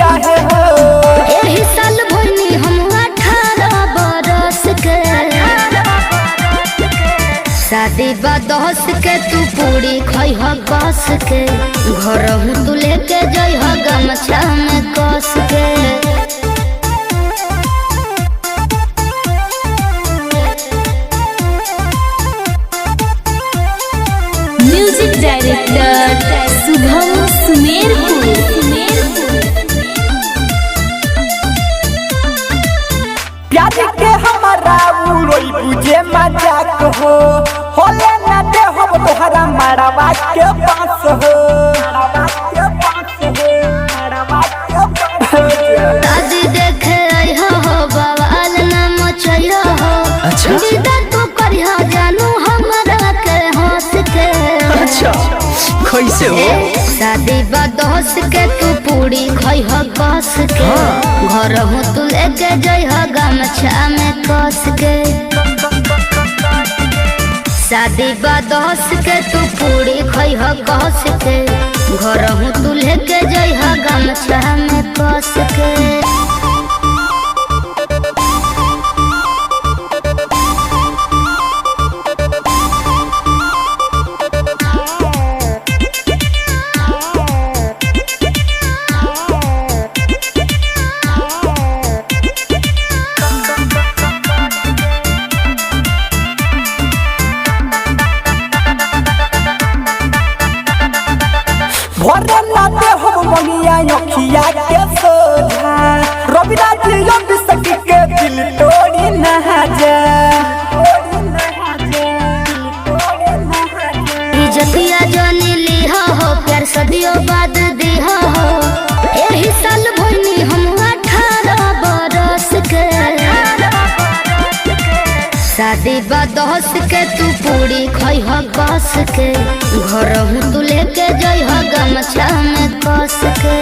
बियाहे हो। एही साल भइनी हम 18 बरस के। शादी बा 10 के तू पूरी खइह कस के। घरहु तू लेके जइह गमछा में कस के। Music director Shubham Sumerpur. प्यार के हमारा उड़ोई बुझे मजाक हो। होले ना दे हो तोहरा मड़वा के पास हो। शादी देखे आइह हो बवाल ना मचइह हो। अच्छा। विदा तू करिह जानू हमरा के हंस के। अच्छा कैसे हो? शादी बा 10 के तू पूरी खइह कस के। घरहु तू लेके जइह गमछा में कस के। शादी बा 10 के तू पूरी खइह कस के। घरहु तू लेके जइह गमछा में कस के। भरे ना दे हो मनिया अखिया के सोझा। रविराज रवि सखी के दिल तोड़ी ना जा। इज्जतिया जानी लिह हो प्यार सदियों बाद दिह हो। एही साल भइनी हम 18 बरस के। शादी बा 10 के तू पूरी खइह कस के। घरहु तू लेके जइह गमछा में कस के।